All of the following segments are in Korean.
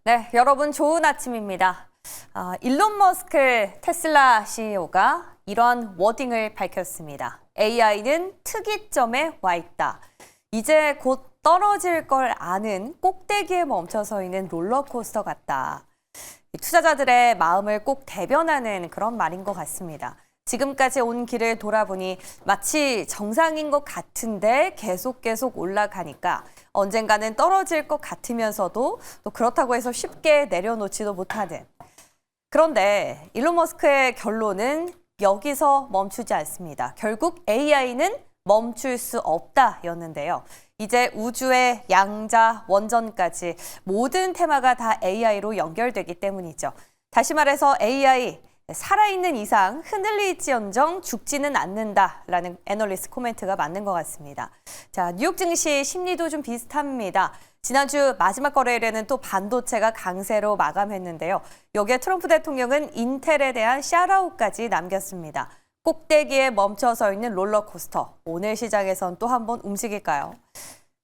네, 여러분 좋은 아침입니다. 일론 머스크 테슬라 CEO가 이런 워딩을 밝혔습니다. AI는 특이점에 와 있다. 이제 곧 떨어질 걸 아는 꼭대기에 멈춰서 있는 롤러코스터 같다. 투자자들의 마음을 꼭 대변하는 그런 말인 것 같습니다. 지금까지 온 길을 돌아보니 마치 정상인 것 같은데 계속 올라가니까 언젠가는 떨어질 것 같으면서도 또 그렇다고 해서 쉽게 내려놓지도 못하는. 그런데 일론 머스크의 결론은 여기서 멈추지 않습니다. 결국 AI는 멈출 수 없다였는데요. 이제 우주의 양자, 원전까지 모든 테마가 다 AI로 연결되기 때문이죠. 다시 말해서 AI, 살아있는 이상 흔들릴지언정 죽지는 않는다라는 애널리스트 코멘트가 맞는 것 같습니다. 자, 뉴욕 증시 심리도 좀 비슷합니다. 지난주 마지막 거래일에는 또 반도체가 강세로 마감했는데요. 여기에 트럼프 대통령은 인텔에 대한 샤라웃까지 남겼습니다. 꼭대기에 멈춰서 있는 롤러코스터. 오늘 시장에선 또 한번 움직일까요?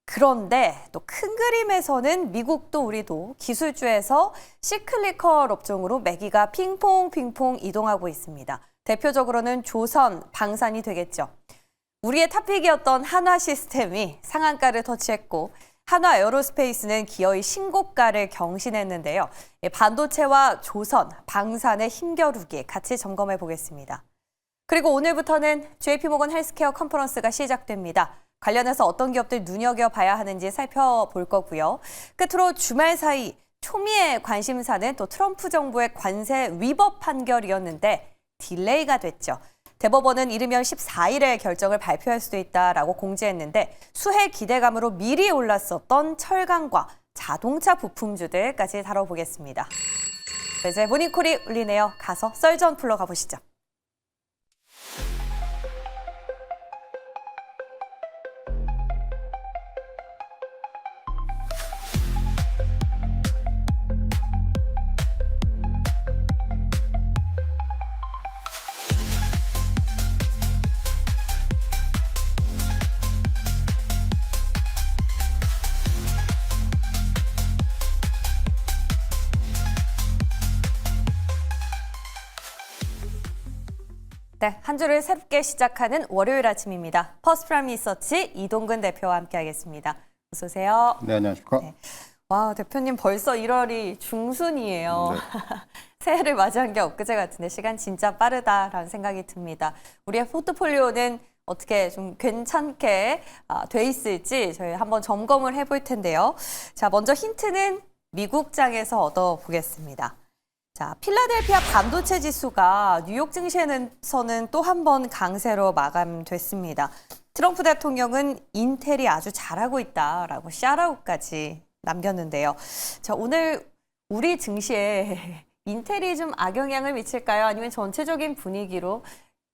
그런데 또 큰 그림에서는 미국도 우리도 기술주에서 시클리컬 업종으로 매기가 핑퐁 이동하고 있습니다. 대표적으로는 조선, 방산이 되겠죠. 우리의 탑픽이었던 한화 시스템이 상한가를 터치했고 한화 에어로스페이스는 기어이 신고가를 경신했는데요. 반도체와 조선, 방산의 힘겨루기 같이 점검해 보겠습니다. 그리고 오늘부터는 JP모건 헬스케어 컨퍼런스가 시작됩니다. 관련해서 어떤 기업들 눈여겨봐야 하는지 살펴볼 거고요. 끝으로 주말 사이 초미의 관심사는 또 트럼프 정부의 관세 위법 판결이었는데 딜레이가 됐죠. 대법원은 이르면 14일에 결정을 발표할 수도 있다라고 공지했는데 수해 기대감으로 미리 올랐었던 철강과 자동차 부품주들까지 다뤄보겠습니다. 이제 모닝콜이 울리네요. 가서 썰전 풀러 가보시죠. 네, 한 주를 새롭게 시작하는 월요일 아침입니다. 퍼스트프라임 리서치 이동근 대표와 함께하겠습니다. 어서 오세요. 네, 안녕하십니까. 네. 와, 대표님 벌써 1월이 중순이에요. 네. 새해를 맞이한 게 엊그제 같은데 시간 진짜 빠르다라는 생각이 듭니다. 우리의 포트폴리오는 어떻게 좀 괜찮게 돼 있을지 저희 한번 점검을 해볼 텐데요. 자, 먼저 힌트는 미국장에서 얻어보겠습니다. 자, 필라델피아 반도체 지수가 뉴욕 증시에서는 또 한 번 강세로 마감됐습니다. 트럼프 대통령은 인텔이 아주 잘하고 있다라고 샤라웃까지 남겼는데요. 자, 오늘 우리 증시에 인텔이 좀 악영향을 미칠까요? 아니면 전체적인 분위기로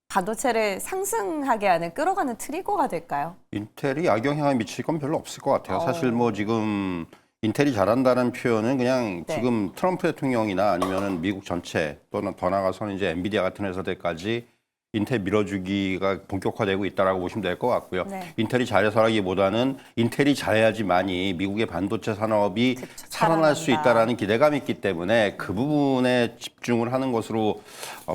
반도체를 상승하게 하는 끌어가는 트리거가 될까요? 인텔이 악영향을 미칠 건 별로 없을 것 같아요. 사실 뭐 지금 인텔이 잘한다는 표현은 그냥 네. 지금 트럼프 대통령이나 아니면은 미국 전체 또는 더 나아가서는 이제 엔비디아 같은 회사들까지 인텔 밀어주기가 본격화되고 있다라고 보시면 될 것 같고요. 네. 인텔이 잘해서라기보다는 인텔이 잘해야지만이 미국의 반도체 산업이 살아날 수 있다라는 기대감이 있기 때문에 그 부분에 집중을 하는 것으로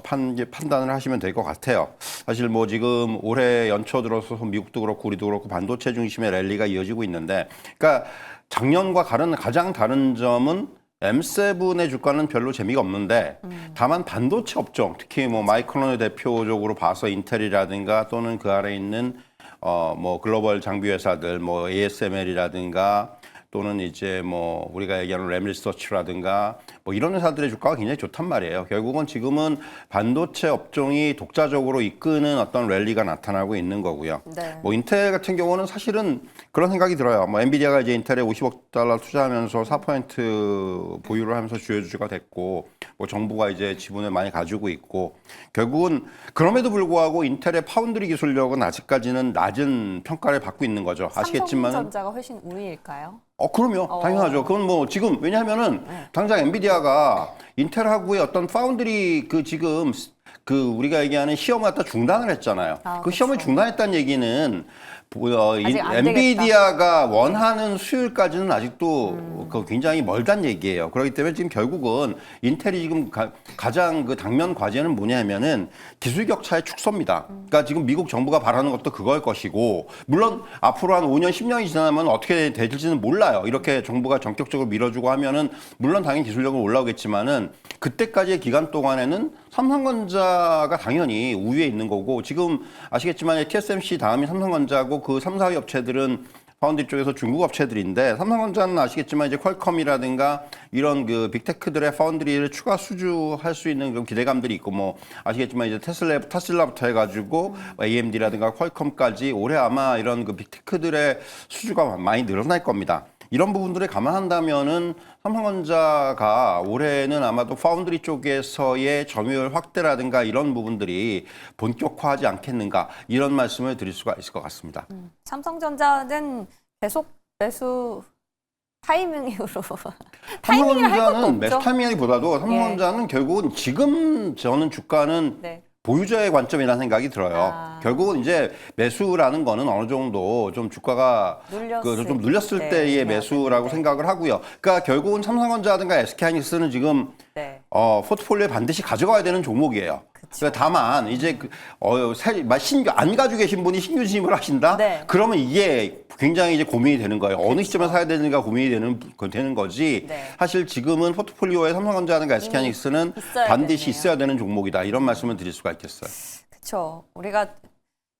판단을 하시면 될 것 같아요. 사실 뭐 지금 올해 연초 들어서 미국도 그렇고 우리도 그렇고 반도체 중심의 랠리가 이어지고 있는데, 그러니까 작년과 가장 다른 점은 M7의 주가는 별로 재미가 없는데 다만 반도체 업종, 특히 뭐 마이크론을 대표적으로 봐서 인텔이라든가 또는 그 아래 있는 뭐 글로벌 장비 회사들, 뭐 ASML이라든가 또는 이제 뭐 우리가 얘기하는 램리서치라든가 뭐 이런 회사들의 주가가 굉장히 좋단 말이에요. 결국은 지금은 반도체 업종이 독자적으로 이끄는 어떤 랠리가 나타나고 있는 거고요. 네. 뭐 인텔 같은 경우는 사실은 그런 생각이 들어요. 뭐 엔비디아가 이제 인텔에 50억 달러 투자하면서 4% 보유를 하면서 주요 주주가 됐고, 뭐 정부가 이제 지분을 많이 가지고 있고, 결국은 그럼에도 불구하고 인텔의 파운드리 기술력은 아직까지는 낮은 평가를 받고 있는 거죠. 아시겠지만 삼성전자가 훨씬 우위일까요? 그럼요. 당연하죠. 그건 뭐 지금 왜냐하면은 당장 엔비디아가 인텔하고의 어떤 파운드리 그 지금 그 우리가 얘기하는 시험을 갖다 중단을 했잖아요. 그 시험을 그렇죠. 중단했다는 얘기는 아직 안 엔비디아가 원하는 수율까지는 아직도 굉장히 멀단 얘기예요. 그렇기 때문에 지금 결국은 인텔이 지금 가장 그 당면 과제는 뭐냐면은 기술 격차의 축소입니다. 그러니까 지금 미국 정부가 바라는 것도 그걸 것이고, 물론 앞으로 한 5년, 10년이 지나면 어떻게 될지는 몰라요. 이렇게 정부가 전격적으로 밀어주고 하면은 물론 당연히 기술력은 올라오겠지만은 그때까지의 기간 동안에는 삼성전자가 당연히 우위에 있는 거고, 지금 아시겠지만 TSMC 다음이 삼성전자고 그 3, 4위 업체들은 파운드리 쪽에서 중국 업체들인데, 삼성전자는 아시겠지만 이제 퀄컴이라든가 이런 그 빅테크들의 파운드리를 추가 수주할 수 있는 그런 기대감들이 있고, 뭐 아시겠지만 이제 테슬라부터 해가지고 AMD라든가 퀄컴까지 올해 아마 이런 그 빅테크들의 수주가 많이 늘어날 겁니다. 이런 부분들을 감안한다면은 삼성전자가 올해는 아마도 파운드리 쪽에서의 점유율 확대라든가 이런 부분들이 본격화하지 않겠는가, 이런 말씀을 드릴 수가 있을 것 같습니다. 삼성전자는 계속 매수 타이밍으로 타이밍을 할 것도 삼성전자는 매수 없죠. 타이밍보다도 삼성전자는 결국은 지금 저는 주가는 네. 보유자의 관점이라는 생각이 들어요. 결국은 이제 매수라는 거는 어느 정도 좀 주가가 좀 눌렸을 때의 매수라고 생각을 하고요. 그러니까 결국은 삼성전자든가 SK하이닉스는 지금 포트폴리오에 반드시 가져가야 되는 종목이에요. 그러니까 다만 이제 신규 안 가지고 계신 분이 신규 진입을 하신다? 네. 그러면 이게 굉장히 이제 고민이 되는 거예요. 어느 시점에 사야 되는가 고민이 되는 거지. 네. 사실 지금은 포트폴리오에 삼성전자든가 SK하이닉스는 반드시 있어야 되는 종목이다. 이런 말씀을 드릴 수가 있겠어요. 그렇죠. 우리가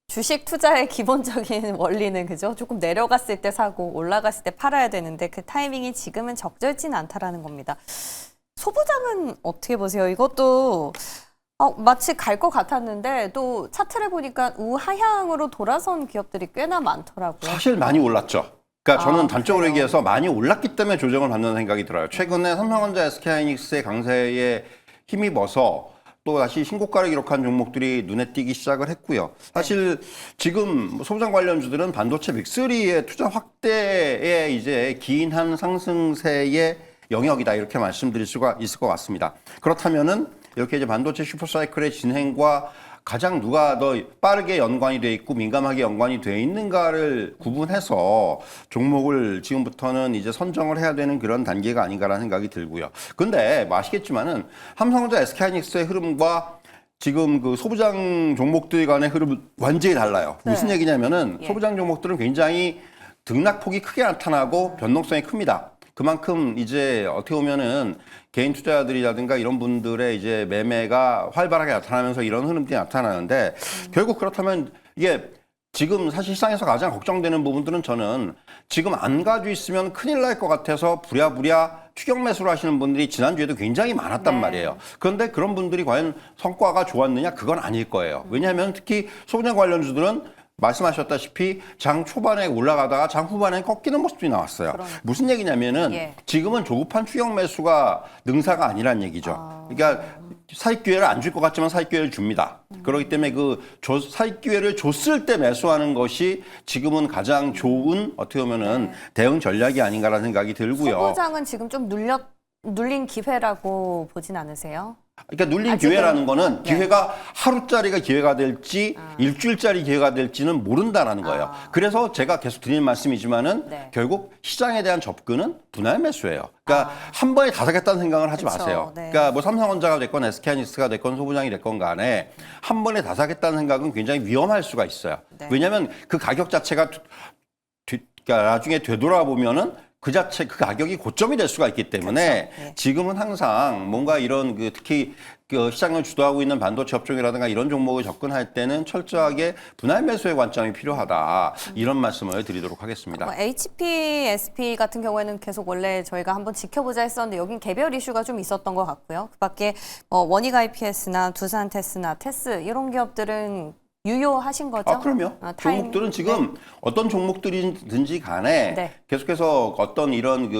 주식 투자의 기본적인 원리는 그죠? 조금 내려갔을 때 사고 올라갔을 때 팔아야 되는데 그 타이밍이 지금은 적절치는 않다라는 겁니다. 소부장은 어떻게 보세요? 이것도 마치 갈 것 같았는데 또 차트를 보니까 우하향으로 돌아선 기업들이 꽤나 많더라고요. 사실 많이 올랐죠. 그러니까 저는 단적으로 그래요? 얘기해서 많이 올랐기 때문에 조정을 받는 생각이 들어요. 최근에 삼성전자, SK하이닉스의 강세에 힘입어서 또 다시 신고가를 기록한 종목들이 눈에 띄기 시작을 했고요. 사실 지금 소부장 관련주들은 반도체 빅3의 투자 확대에 이제 기인한 상승세의 영역이다, 이렇게 말씀드릴 수가 있을 것 같습니다. 그렇다면은 이렇게 이제 반도체 슈퍼사이클의 진행과 가장 누가 더 빠르게 연관이 돼 있고 민감하게 연관이 돼 있는가를 구분해서 종목을 지금부터는 이제 선정을 해야 되는 그런 단계가 아닌가라는 생각이 들고요. 근데 아시겠지만은 삼성전자, SK하이닉스의 흐름과 지금 그 소부장 종목들 간의 흐름은 완전히 달라요. 무슨 얘기냐면은 소부장 종목들은 굉장히 등락폭이 크게 나타나고 변동성이 큽니다. 그만큼 이제 어떻게 보면은 개인 투자자들이라든가 이런 분들의 이제 매매가 활발하게 나타나면서 이런 흐름들이 나타나는데, 결국 그렇다면 이게 지금 사실 시장에서 가장 걱정되는 부분들은 저는 지금 안 가지고 있으면 큰일 날 것 같아서 부랴부랴 추격 매수를 하시는 분들이 지난주에도 굉장히 많았단 말이에요. 그런데 그런 분들이 과연 성과가 좋았느냐? 그건 아닐 거예요. 왜냐하면 특히 소부장 관련주들은 말씀하셨다시피 장 초반에 올라가다가 장 후반에 꺾이는 모습이 나왔어요. 무슨 얘기냐면은 지금은 조급한 추격 매수가 능사가 아니란 얘기죠. 그러니까 사익 기회를 안 줄 것 같지만 사익 기회를 줍니다. 그렇기 때문에 그 사익 기회를 줬을 때 매수하는 것이 지금은 가장 좋은 어떻게 보면은 대응 전략이 아닌가라는 생각이 들고요. 소부장은 지금 좀 눌린 기회라고 보진 않으세요? 그러니까 눌린 기회라는 거는 기회가 하루짜리가 기회가 될지 일주일짜리 기회가 될지는 모른다라는 거예요. 그래서 제가 계속 드리는 말씀이지만은 결국 시장에 대한 접근은 분할 매수예요. 그러니까 한 번에 다 사겠다는 생각을 하지 마세요. 그러니까 뭐 삼성전자가 됐건 SK하이닉스가 됐건 소부장이 됐건 간에 한 번에 다 사겠다는 생각은 굉장히 위험할 수가 있어요. 왜냐하면 그 가격 자체가 그러니까 나중에 되돌아보면은 그 가격이 고점이 될 수가 있기 때문에 지금은 항상 뭔가 이런 특히 그 시장을 주도하고 있는 반도체 업종이라든가 이런 종목을 접근할 때는 철저하게 분할 매수의 관점이 필요하다, 이런 말씀을 드리도록 하겠습니다. HP, SP 같은 경우에는 계속 원래 저희가 한번 지켜보자 했었는데 여긴 개별 이슈가 좀 있었던 것 같고요. 그 밖에 원익 IPS나 두산 테스나 테스 이런 기업들은 유효하신 거죠? 그럼요. 종목들은 지금 어떤 종목들이든지 간에 계속해서 어떤 이런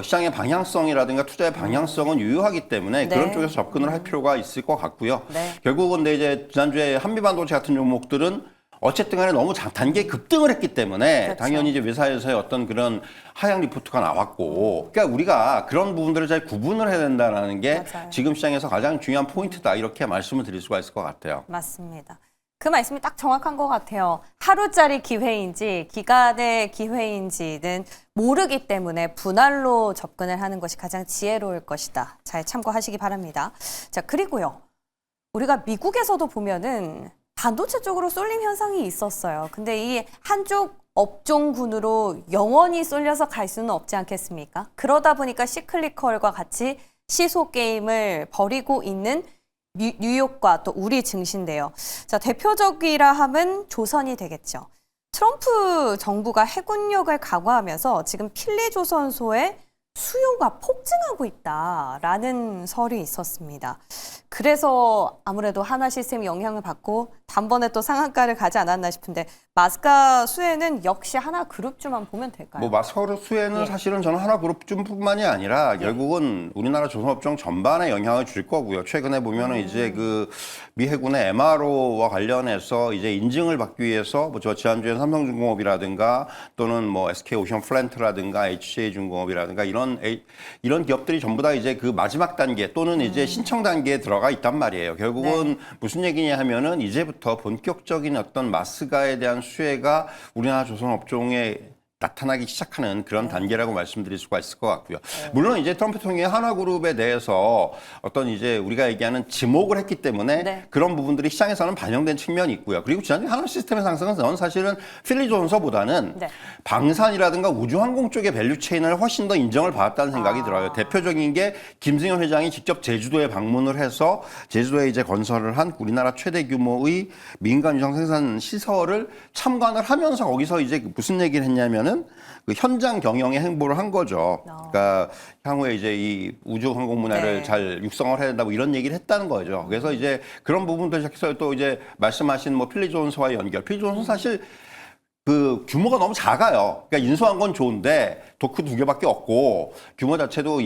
시장의 방향성이라든가 투자의 방향성은 유효하기 때문에 그런 쪽에서 접근을 할 필요가 있을 것 같고요. 결국은 근데 이제 지난주에 한미반도체 같은 종목들은 어쨌든 간에 너무 단계 급등을 했기 때문에 당연히 이제 회사에서의 어떤 그런 하향 리포트가 나왔고, 그러니까 우리가 그런 부분들을 잘 구분을 해야 된다는 게 지금 시장에서 가장 중요한 포인트다, 이렇게 말씀을 드릴 수가 있을 것 같아요. 맞습니다. 그 말씀이 딱 정확한 것 같아요. 하루짜리 기회인지 기간의 기회인지는 모르기 때문에 분할로 접근을 하는 것이 가장 지혜로울 것이다. 잘 참고하시기 바랍니다. 자, 그리고요. 우리가 미국에서도 보면은 반도체 쪽으로 쏠림 현상이 있었어요. 근데 이 한쪽 업종군으로 영원히 쏠려서 갈 수는 없지 않겠습니까? 그러다 보니까 시클리컬과 같이 시소 게임을 벌이고 있는 뉴욕과 또 우리 증시인데요. 자, 대표적이라 하면 조선이 되겠죠. 트럼프 정부가 해군력을 강화하면서 지금 필리조선소의 수요가 폭증하고 있다라는 설이 있었습니다. 그래서 아무래도 하나 시스템이 영향을 받고 단번에 또 상한가를 가지 않았나 싶은데 마스카 수혜는 역시 하나 그룹주만 보면 될까요? 뭐 마스카 수혜는 사실은 저는 하나 그룹주뿐만이 아니라 결국은 우리나라 조선업종 전반에 영향을 줄 거고요. 최근에 보면은 이제 그 미 해군의 MRO와 관련해서 이제 인증을 받기 위해서 뭐 저 지난주에 삼성중공업이라든가 또는 뭐 SK오션플랜트라든가 HJ중공업이라든가 이런 기업들이 전부 다 이제 그 마지막 단계 또는 이제 신청 단계에 들어가 있단 말이에요. 결국은 무슨 얘기냐 하면은 이제부터 본격적인 어떤 마스가에 대한 수혜가 우리나라 조선업종에 나타나기 시작하는 그런 단계라고 말씀드릴 수가 있을 것 같고요. 물론 이제 트럼프 대통령이 한화그룹에 대해서 어떤 이제 우리가 얘기하는 지목을 했기 때문에 그런 부분들이 시장에서는 반영된 측면이 있고요. 그리고 지난주 한화시스템의 상승은 저는 사실은 필리조선소보다는 방산이라든가 우주항공 쪽의 밸류체인을 훨씬 더 인정을 받았다는 생각이 들어요. 대표적인 게 김승현 회장이 직접 제주도에 방문을 해서 제주도에 이제 건설을 한 우리나라 최대 규모의 민간 유상 생산 시설을 참관을 하면서 거기서 이제 무슨 얘기를 했냐면 그 현장 경영의 행보를 한 거죠. 그러니까 향후에 이제 이 우주 항공 문화를 잘 육성을 해야 된다 뭐 이런 얘기를 했다는 거죠. 그래서 이제 그런 부분도 시작해서 또 이제 말씀하신 뭐 필리조선소와의 연결. 필리조선소 사실 그 규모가 너무 작아요. 그러니까 인수한 건 좋은데 도크 2개밖에 없고 규모 자체도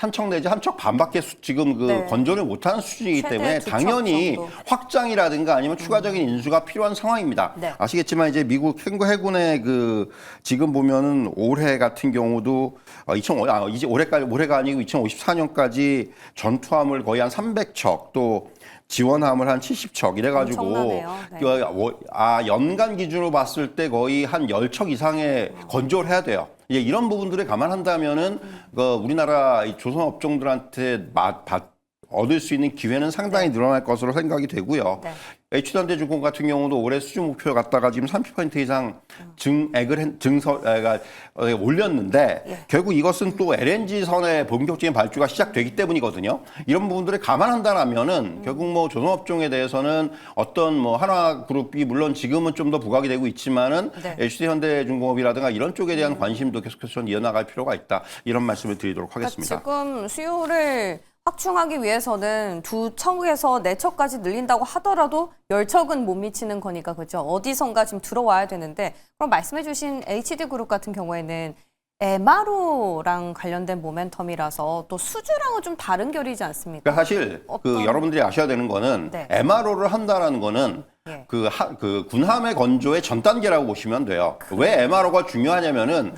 한 척 내지 한 척 반밖에 지금 그 건조를 못하는 수준이기 때문에 당연히 확장이라든가 아니면 추가적인 인수가 필요한 상황입니다. 아시겠지만 이제 미국 해군의 그 지금 보면은 올해 같은 경우도 이제 올해가 아니고 2054년까지 전투함을 거의 한 300척 또 지원함을 한 70척 이래가지고 연간 기준으로 봤을 때 거의 한 10척 이상의 건조를 해야 돼요. 이제 이런 부분들을 감안한다면은 우리나라 조선 업종들한테 얻을 수 있는 기회는 상당히 늘어날 것으로 생각이 되고요. H현대중공 같은 경우도 올해 수주 목표를 갖다가 지금 30% 이상 올렸는데 결국 이것은 또 LNG 선의 본격적인 발주가 시작되기 때문이거든요. 이런 부분들을 감안한다라면은 결국 뭐 조선업종에 대해서는 어떤 뭐 한화그룹이 물론 지금은 좀 더 부각이 되고 있지만은 HD현대중공업이라든가 이런 쪽에 대한 관심도 계속해서 좀 이어나갈 필요가 있다. 이런 말씀을 드리도록 하겠습니다. 지금 수요를 확충하기 위해서는 2척에서 4척까지 늘린다고 하더라도 10척은 못 미치는 거니까 그죠? 어디선가 지금 들어와야 되는데 그럼 말씀해 주신 HD그룹 같은 경우에는 MRO랑 관련된 모멘텀이라서 또 수주랑은 좀 다른 결이지 않습니까? 그러니까 사실 그 여러분들이 아셔야 되는 거는 MRO를 한다라는 거는 그 군함의 건조의 전 단계라고 보시면 돼요. 왜 MRO가 중요하냐면은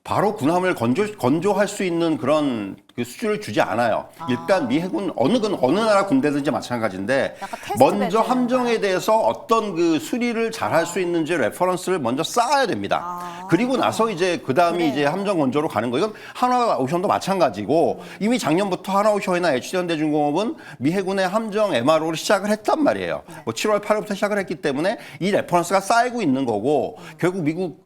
바로 군함을 건조할 수 있는 그런 그 수주를 주지 않아요. 일단 미 해군 어느 나라 군대든지 마찬가지인데 먼저 함정에 대해서 어떤 그 수리를 잘할 수 있는지 레퍼런스를 먼저 쌓아야 됩니다. 그리고 나서 이제 그 다음이 이제 함정 건조로 가는 거예요. 이건 한화오션도 마찬가지고 이미 작년부터 한화오션이나 HD현대중공업은 미 해군의 함정 MRO를 시작을 했단 말이에요. 뭐 7월 8월부터 시작을 했기 때문에 이 레퍼런스가 쌓이고 있는 거고 결국 미국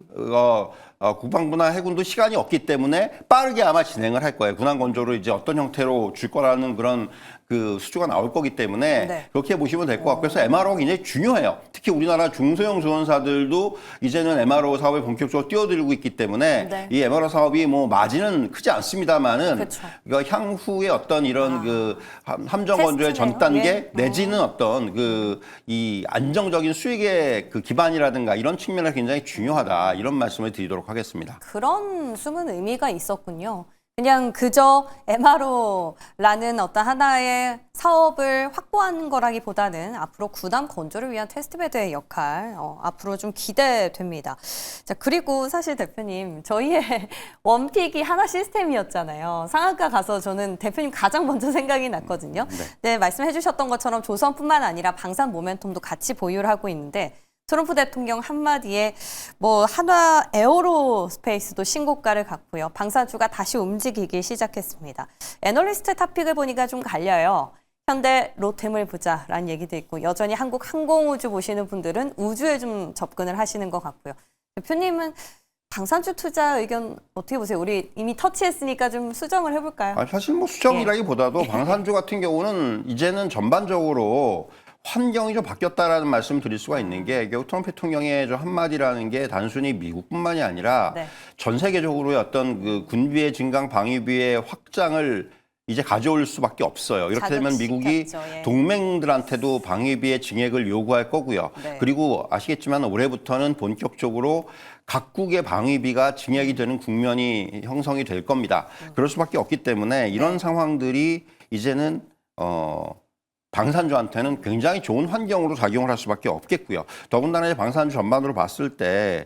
국방부나 해군도 시간이 없기 때문에 빠르게 아마 진행을 할 거예요. 군함 건조를 이제 어떤 형태로 줄 거라는 그런 그 수주가 나올 거기 때문에 그렇게 보시면 될 것 같고 그래서 MRO가 굉장히 중요해요. 특히 우리나라 중소형 조선사들도 이제는 MRO 사업에 본격적으로 뛰어들고 있기 때문에 이 MRO 사업이 뭐 마진은 크지 않습니다만은 그러니까 향후에 어떤 이런 그 함정 건조의 전 단계 내지는 어떤 그 이 안정적인 수익의 그 기반이라든가 이런 측면이 굉장히 중요하다 이런 말씀을 드리도록 하겠습니다. 그런 숨은 의미가 있었군요. 그냥 그저 MRO라는 어떤 하나의 사업을 확보하는 거라기보다는 앞으로 구단 건조를 위한 테스트베드의 역할 앞으로 좀 기대됩니다. 자, 그리고 사실 대표님 저희의 원픽이 하나 시스템이었잖아요. 상한가 가서 저는 대표님 가장 먼저 생각이 났거든요. 네, 말씀해 주셨던 것처럼 조선뿐만 아니라 방산 모멘텀도 같이 보유를 하고 있는데 트럼프 대통령 한마디에 뭐 한화 에어로스페이스도 신고가를 갔고요. 방산주가 다시 움직이기 시작했습니다. 애널리스트 탑픽을 보니까 좀 갈려요. 현대 롯데물 부자라는 얘기도 있고 여전히 한국 항공우주 보시는 분들은 우주에 좀 접근을 하시는 것 같고요. 대표님은 방산주 투자 의견 어떻게 보세요? 우리 이미 터치했으니까 좀 수정을 해볼까요? 아니, 사실 뭐 수정이라기보다도 방산주 같은 경우는 이제는 전반적으로 환경이 좀 바뀌었다라는 말씀을 드릴 수가 있는 게 결국 트럼프 대통령의 저 한마디라는 게 단순히 미국뿐만이 아니라 네. 전 세계적으로의 어떤 그 군비의 증강, 방위비의 확장을 이제 가져올 수밖에 없어요. 이렇게 되면 미국이 자극시켰죠. 예. 동맹들한테도 방위비의 증액을 요구할 거고요. 네. 그리고 아시겠지만 올해부터는 본격적으로 각국의 방위비가 증액이 되는 국면이 형성이 될 겁니다. 그럴 수밖에 없기 때문에 이런 네. 상황들이 이제는 방산주한테는 굉장히 좋은 환경으로 작용을 할 수밖에 없겠고요. 더군다나 방산주 전반으로 봤을 때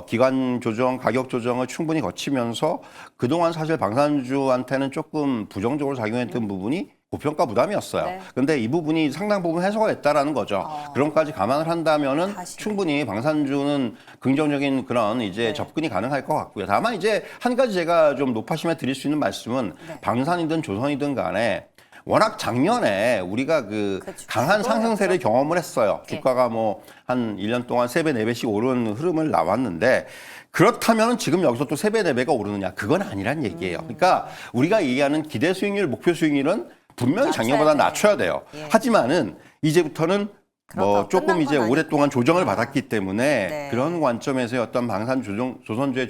기간 조정, 가격 조정을 충분히 거치면서 그동안 사실 방산주한테는 조금 부정적으로 작용했던 부분이 고평가 부담이었어요. 네. 근데 이 부분이 상당 부분 해소가 됐다라는 거죠. 그런 것까지 감안을 한다면은 다시. 충분히 방산주는 긍정적인 그런 이제 네. 접근이 가능할 것 같고요. 다만 이제 한 가지 제가 좀 높아심에 드릴 수 있는 말씀은 네. 방산이든 조선이든 간에 워낙 작년에 우리가 그 그렇죠. 강한 상승세를 경험을 했어요. 예. 주가가 뭐 한 1년 동안 3배, 4배씩 오르는 흐름을 나왔는데 그렇다면 지금 여기서 또 3배, 4배가 오르느냐? 그건 아니란 얘기예요. 그러니까 우리가 얘기하는 기대 수익률, 목표 수익률은 분명히 작년보다 낮춰야 돼요. 예. 하지만은 이제부터는 뭐 그렇다고 조금 끝난 이제 건 오랫동안 조정을 받았기 때문에 네. 그런 관점에서의 어떤 방산 조선주의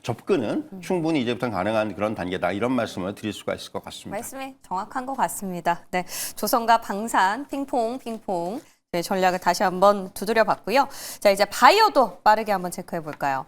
접근은 충분히 이제부터 가능한 그런 단계다. 이런 말씀을 드릴 수가 있을 것 같습니다. 말씀이 정확한 것 같습니다. 네, 조선과 방산 핑퐁 네, 전략을 다시 한번 두드려 봤고요. 자, 이제 바이오도 빠르게 한번 체크해 볼까요?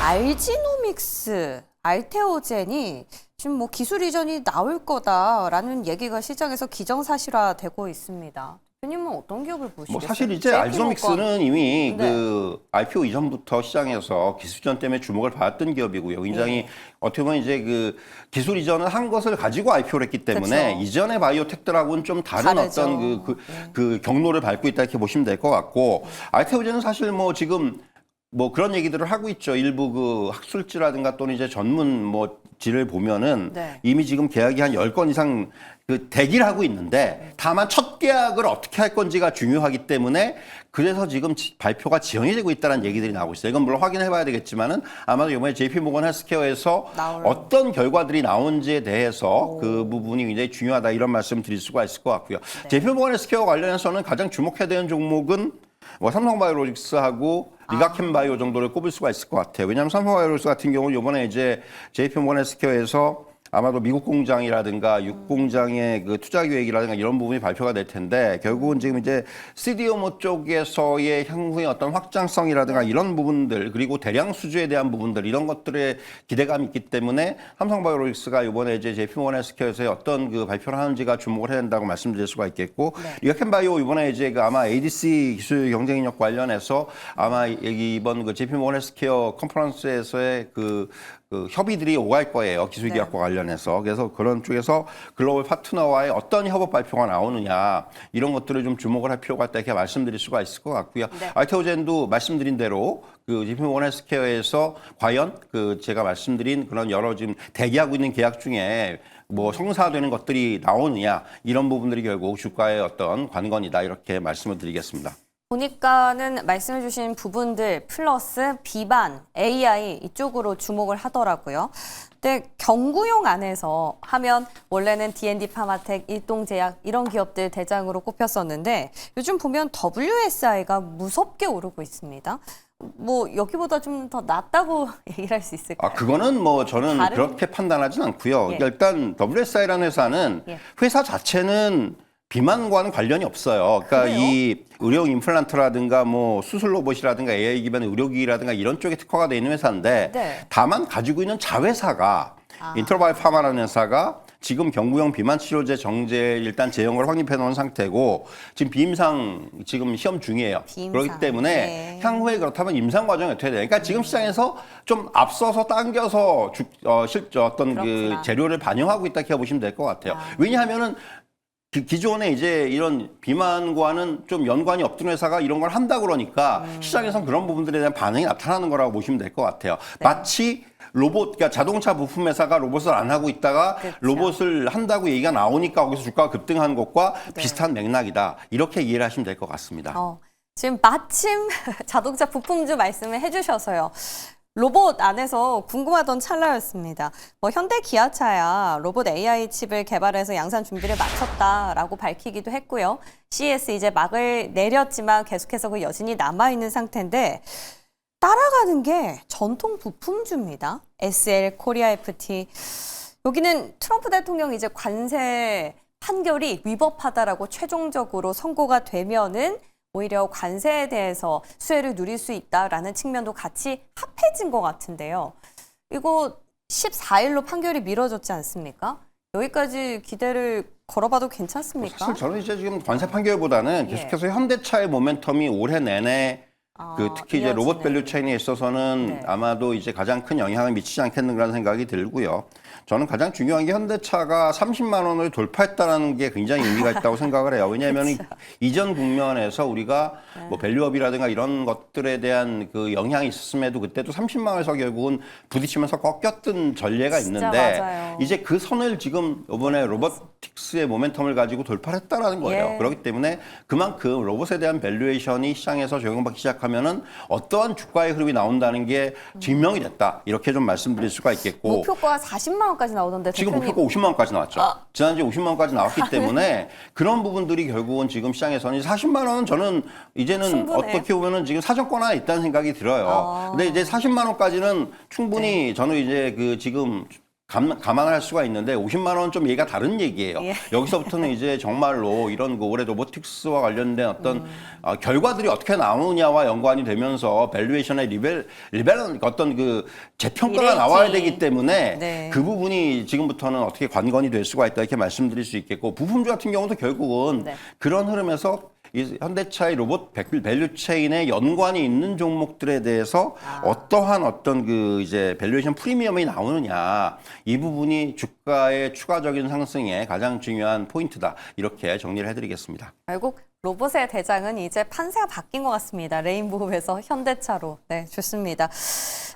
알지노믹스, 알테오젠이 지금 뭐 기술 이전이 나올 거다라는 얘기가 시장에서 기정사실화되고 있습니다. 대표님은 어떤 기업을 보시겠어요? 뭐 사실 이제 JP 알지노믹스는 이미 네. 그 IPO 이전부터 시장에서 기술 이전 때문에 주목을 받았던 기업이고요. 굉장히 어떻게 보면 이제 그 기술 이전을 한 것을 가지고 IPO를 했기 때문에 그쵸. 이전의 바이오텍들하고는 좀 다른 다르죠. 어떤 그 경로를 밟고 있다 이렇게 보시면 될 것 같고 알테오젠은 사실 뭐 지금 뭐 그런 얘기들을 하고 있죠. 일부 그 학술지라든가 또는 이제 전문 뭐 지를 보면은 네. 이미 지금 계약이 한 10건 이상 그 대기를 하고 있는데 다만 첫 계약을 어떻게 할 건지가 중요하기 때문에 그래서 지금 발표가 지연이 되고 있다는 얘기들이 나오고 있어요. 이건 물론 확인해 봐야 되겠지만은 아마도 이번에 JP 모건 헬스케어에서 어떤 결과들이 나온지에 대해서 그 부분이 굉장히 중요하다 이런 말씀 드릴 수가 있을 것 같고요. 네. JP 모건 헬스케어 관련해서는 가장 주목해야 되는 종목은 뭐 삼성바이오로직스하고 리가켄바이오 정도를 꼽을 수가 있을 것 같아요. 왜냐하면 삼성바이오로직스 같은 경우는 이번에 이제 JP모건 헬스케어에서 아마도 미국 공장이라든가 육공장의 그 투자 계획이라든가 이런 부분이 발표가 될 텐데 결국은 지금 이제 CDMO 쪽에서의 향후의 어떤 확장성이라든가 이런 부분들 그리고 대량 수주에 대한 부분들 이런 것들에 기대감이 있기 때문에 삼성바이오로직스가 이번에 이제 JP모건 헬스케어에서의 어떤 그 발표를 하는지가 주목을 해야 된다고 말씀드릴 수가 있겠고 리가켄바이오 이번에 이제 그 아마 ADC 기술 경쟁력 관련해서 아마 이번 그 JP모건 헬스케어 컨퍼런스에서의 그 협의들이 오갈 거예요. 기술계약과 관련해서. 그래서 그런 쪽에서 글로벌 파트너와의 어떤 협업 발표가 나오느냐 이런 것들을 좀 주목을 할 필요가 있다 이렇게 말씀드릴 수가 있을 것 같고요. 네. 알테오젠도 말씀드린 대로 그 JP모건 헬스케어에서 과연 그 제가 말씀드린 그런 여러 지금 대기하고 있는 계약 중에 뭐 성사되는 것들이 나오느냐 이런 부분들이 결국 주가의 어떤 관건이다 이렇게 말씀을 드리겠습니다. 보니까는 말씀해 주신 부분들 플러스 비반, AI 이쪽으로 주목을 하더라고요. 근데 경구용 안에서 하면 원래는 D&D 파마텍, 일동제약 이런 기업들 대장으로 꼽혔었는데 요즘 보면 WSI가 무섭게 오르고 있습니다. 뭐 여기보다 좀 더 낫다고 얘기를 할 수 있을까요? 그거는 뭐 저는 다른- 그렇게 판단하진 않고요. 예. 일단 WSI라는 회사는 예. 회사 자체는 비만과는 관련이 없어요. 그러니까 그래요? 이 의료용 임플란트라든가 뭐 수술 로봇이라든가 AI 기반의 의료기기라든가 이런 쪽에 특화가 돼 있는 회사인데 네. 다만 가지고 있는 자회사가 인터바이 파마라는 회사가 지금 경구용 비만 치료제 정제 일단 제형을 확립해 놓은 상태고 지금 비임상 지금 시험 중이에요. 비임상. 그렇기 때문에 네. 향후에 그렇다면 임상 과정이 어떻게 돼요? 그러니까 지금 시장에서 좀 앞서서 당겨서 어떤 그 그렇구나. 재료를 반영하고 있다 이렇게 보시면 될 것 같아요. 왜냐하면은 기존에 이제 이런 비만과는 좀 연관이 없던 회사가 이런 걸 한다 그러니까 시장에선 그런 부분들에 대한 반응이 나타나는 거라고 보시면 될 것 같아요. 네. 마치 로봇, 그러니까 자동차 부품 회사가 로봇을 안 하고 있다가 그렇죠. 로봇을 한다고 얘기가 나오니까 거기서 주가가 급등한 것과 네. 비슷한 맥락이다. 이렇게 이해를 하시면 될 것 같습니다. 지금 마침 자동차 부품주 말씀을 해주셔서요. 로봇 안에서 궁금하던 찰나였습니다. 현대 기아차야 로봇 AI 칩을 개발해서 양산 준비를 마쳤다라고 밝히기도 했고요. CES 이제 막을 내렸지만 계속해서 그 여진이 남아있는 상태인데 따라가는 게 전통 부품주입니다. SL, 코리아 FT. 여기는 트럼프 대통령이 이제 관세 판결이 위법하다라고 최종적으로 선고가 되면은 오히려 관세에 대해서 수혜를 누릴 수 있다라는 측면도 같이 합해진 것 같은데요. 이거 14일로 판결이 미뤄졌지 않습니까? 여기까지 기대를 걸어봐도 괜찮습니까? 사실 저는 이제 지금 관세 판결보다는 예. 계속해서 현대차의 모멘텀이 올해 내내 특히 이제 로봇 밸류 체인에 있어서는 네. 아마도 이제 가장 큰 영향을 미치지 않겠는가라는 생각이 들고요. 저는 가장 중요한 게 현대차가 30만 원을 돌파했다는 게 굉장히 의미가 있다고 생각을 해요. 왜냐하면 이전 국면에서 우리가 뭐 밸류업이라든가 이런 것들에 대한 그 영향이 있었음에도 그때도 30만 원에서 결국은 부딪히면서 꺾였던 전례가 진짜 있는데 맞아요. 이제 그 선을 지금 이번에 로보틱스의 모멘텀을 가지고 돌파를 했다라는 거예요. 예. 그렇기 때문에 그만큼 로봇에 대한 밸류에이션이 시장에서 적용받기 시작하면은 어떠한 주가의 흐름이 나온다는 게 증명이 됐다. 이렇게 좀 말씀드릴 수가 있겠고. 목표가 40만 원까지 나오던데 지금 대표님. 목표가 50만 원까지 나왔죠. 지난주에 50만 원까지 나왔기 때문에 그런 부분들이 결국은 지금 시장에서는 40만 원은 저는 이제는 충분해요. 어떻게 보면은 지금 사정권 하나 있다는 생각이 들어요. 근데 이제 40만 원까지는 충분히 저는 이제 그 지금 감안할 수가 있는데 50만 원 좀 얘기가 다른 얘기예요. 예. 여기서부터는 이제 정말로 이런 그 올해 로보틱스와 관련된 어떤 결과들이 어떻게 나오느냐와 연관이 되면서 밸류에이션의 리벨 어떤 그 재평가가 리레이팅. 나와야 되기 때문에 네. 그 부분이 지금부터는 어떻게 관건이 될 수가 있다 이렇게 말씀드릴 수 있겠고 부품주 같은 경우도 결국은 네. 그런 흐름에서 이 현대차의 로봇 밸류 체인에 연관이 있는 종목들에 대해서 어떠한 어떤 그 이제 밸류에이션 프리미엄이 나오느냐 이 부분이 주가의 추가적인 상승에 가장 중요한 포인트다 이렇게 정리를 해드리겠습니다. 결국 로봇의 대장은 이제 판세가 바뀐 것 같습니다. 레인보우에서 현대차로. 네, 좋습니다.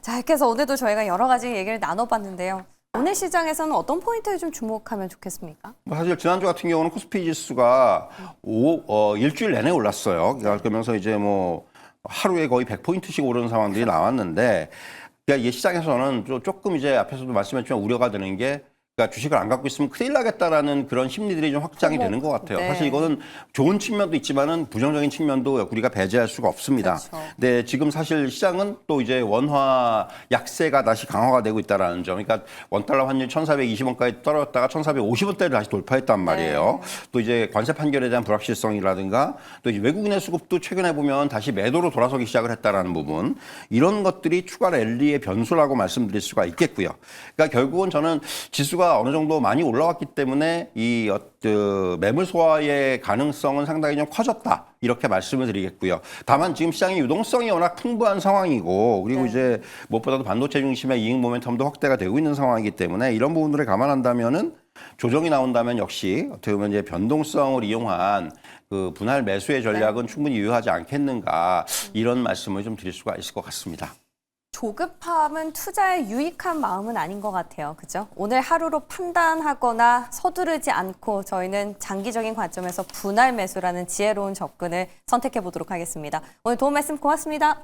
자, 이렇게 해서 오늘도 저희가 여러 가지 얘기를 나눠봤는데요. 오늘 시장에서는 어떤 포인트에 좀 주목하면 좋겠습니까? 사실 지난주 같은 경우는 코스피 지수가 일주일 내내 올랐어요. 그러면서 이제 뭐 하루에 거의 100포인트씩 오르는 상황들이 나왔는데 그러니까 이 시장에서는 조금 이제 앞에서도 말씀했지만 우려가 되는 게 그러니까 주식을 안 갖고 있으면 큰일 나겠다라는 그런 심리들이 좀 확장이 되는 것 같아요. 네. 사실 이거는 좋은 측면도 있지만은 부정적인 측면도 우리가 배제할 수가 없습니다. 그렇죠. 네, 지금 사실 시장은 또 이제 원화 약세가 다시 강화가 되고 있다라는 점. 그러니까 원달러 환율 1,420원까지 떨어졌다가 1,450원대를 다시 돌파했단 말이에요. 네. 또 이제 관세 판결에 대한 불확실성이라든가 또 이제 외국인의 수급도 최근에 보면 다시 매도로 돌아서기 시작을 했다라는 부분. 이런 것들이 추가 랠리의 변수라고 말씀드릴 수가 있겠고요. 그러니까 결국은 저는 지수가 어느 정도 많이 올라왔기 때문에 이 매물 소화의 가능성은 상당히 좀 커졌다. 이렇게 말씀을 드리겠고요. 다만 지금 시장의 유동성이 워낙 풍부한 상황이고 그리고 네. 이제 무엇보다도 반도체 중심의 이익 모멘텀도 확대가 되고 있는 상황이기 때문에 이런 부분들을 감안한다면은 조정이 나온다면 역시 어떻게 보면 이제 변동성을 이용한 그 분할 매수의 전략은 충분히 유효하지 않겠는가 이런 말씀을 좀 드릴 수가 있을 것 같습니다. 조급함은 투자에 유익한 마음은 아닌 것 같아요. 그죠? 오늘 하루로 판단하거나 서두르지 않고 저희는 장기적인 관점에서 분할 매수라는 지혜로운 접근을 선택해 보도록 하겠습니다. 오늘 도움 말씀 고맙습니다.